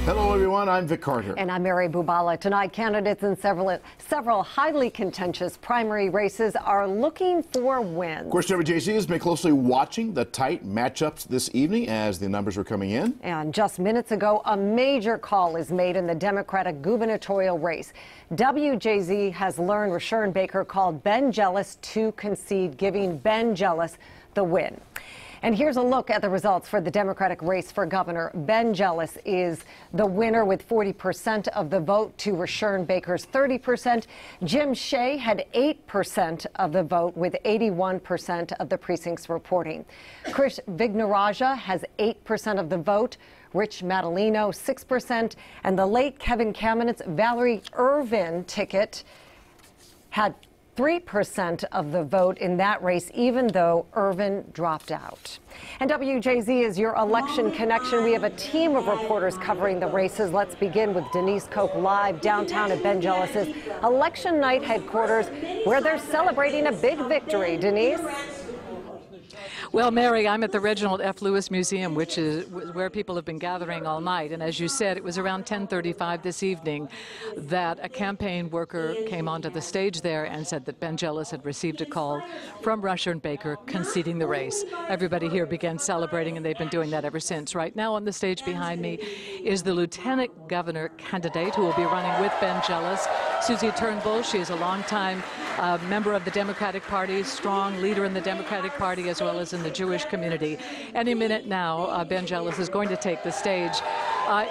Hello, everyone. I'm Vic Carter. And I'm Mary Bubala. Tonight, candidates in several highly contentious primary races are looking for wins. Of course, WJZ has been closely watching the tight matchups this evening as the numbers are coming in. And just minutes ago, a major call is made in the Democratic gubernatorial race. WJZ has learned Rushern Baker called Ben Jealous to concede, giving Ben Jealous the win. And here's a look at the results for the Democratic race for governor. Ben Jealous is the winner with 40% of the vote to Rushern Baker's 30%. Jim Shea had 8% of the vote with 81% of the precincts reporting. Krish Vignaraja has 8% of the vote. Rich Madalino, 6%. And the late Kevin Kamenetz's Valerie Irvin ticket had 3% of the vote in that race, even though Irvin dropped out. And WJZ is your election connection. We have a team of reporters covering the races. Let's begin with Denise Koch live downtown at Ben Jealous's election night headquarters, where they're celebrating a big victory. Denise? Well, Mary, I'm at the Reginald F. Lewis Museum, which is where people have been gathering all night. And as you said, it was around 10:35 this evening that a campaign worker came onto the stage there and said that Ben Jealous had received a call from Rushern Baker conceding the race. Everybody here began celebrating, and they've been doing that ever since. Right now on the stage behind me is the lieutenant governor candidate who will be running with Ben Jealous, Susie Turnbull. She is a longtime member of the Democratic Party, strong leader in the Democratic Party as well as in the Jewish community. Any minute now, Ben Jealous is going to take the stage.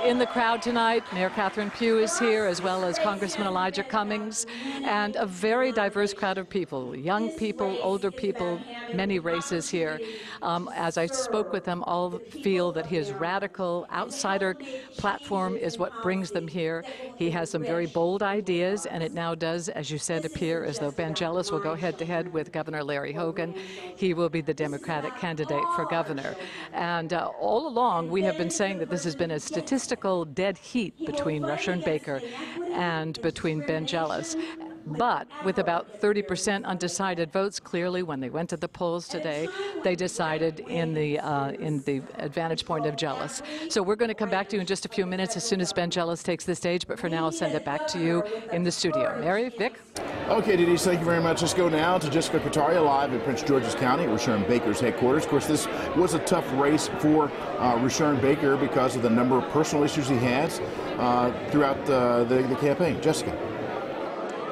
In the crowd tonight, Mayor Catherine Pugh is here, as well as Congressman Elijah Cummings, and a very diverse crowd of people, young people, older people, many races here. As I spoke with them, all feel that his radical outsider platform is what brings them here. He has some very bold ideas, and it now does, as you said, appear as though Ben Jealous will go head-to-head with Governor Larry Hogan. He will be the Democratic candidate for governor. And all along, we have been saying that this has been a statistical dead heat between Rushern Baker and between Ben Jealous. But with about 30% undecided votes, clearly, when they went to the polls today, they decided in the advantage point of Jealous. So we're going to come back to you in just a few minutes as soon as Ben Jealous takes the stage. But for now, I'll send it back to you in the studio. Mary, Vic? Okay, Denise, thank you very much. Let's go now to Jessica Kataria live in Prince George's County at Rushern Baker's headquarters. Of course, this was a tough race for Rushern Baker because of the number of personal issues he has throughout the campaign. Jessica.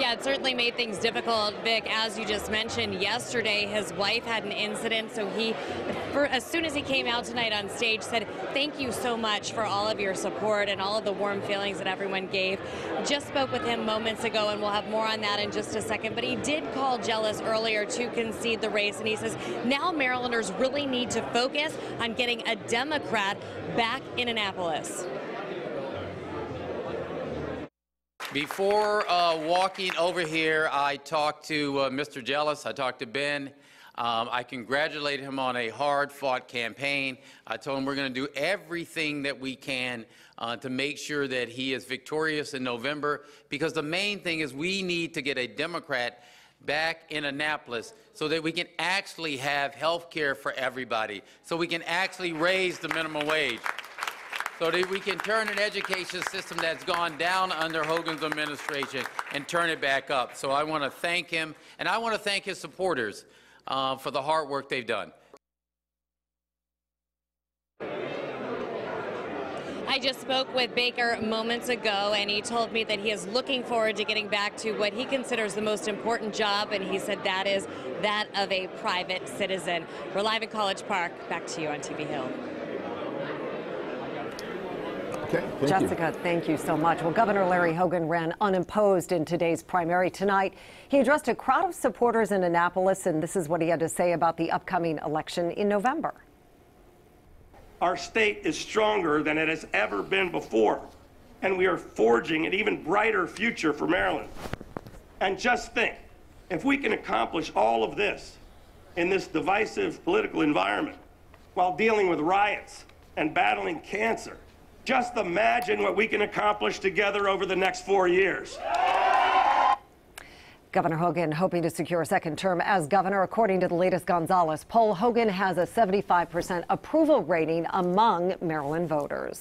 Yeah, it certainly made things difficult, Vic. As you just mentioned, yesterday his wife had an incident, so as soon as he came out tonight on stage, said, "Thank you so much for all of your support and all of the warm feelings that everyone gave." Just spoke with him moments ago, and we'll have more on that in just a second. But he did call Jealous earlier to concede the race, and he says now Marylanders really need to focus on getting a Democrat back in Annapolis. Before walking over here, I talked to Mr. Jealous. I talked to Ben. I congratulated him on a hard-fought campaign. I told him we're going to do everything that we can to make sure that he is victorious in November, because the main thing is we need to get a Democrat back in Annapolis so that we can actually have health care for everybody, so we can actually raise the minimum wage, so that we can turn an education system that's gone down under Hogan's administration and turn it back up. So I want to thank him, and I want to thank his supporters for the hard work they've done. I just spoke with Baker moments ago, and he told me that he is looking forward to getting back to what he considers the most important job, and he said that is that of a private citizen. We're live at College Park. Back to you on TV Hill. Okay, Jessica, thank you so much. Well, Governor Larry Hogan ran unopposed in today's primary tonight. He addressed a crowd of supporters in Annapolis, and this is what he had to say about the upcoming election in November. Our state is stronger than it has ever been before, and we are forging an even brighter future for Maryland. And just think, if we can accomplish all of this in this divisive political environment while dealing with riots and battling cancer, just imagine what we can accomplish together over the next 4 years. Governor Hogan hoping to secure a second term as governor. According to the latest Gonzalez poll, Hogan has a 75% approval rating among Maryland voters.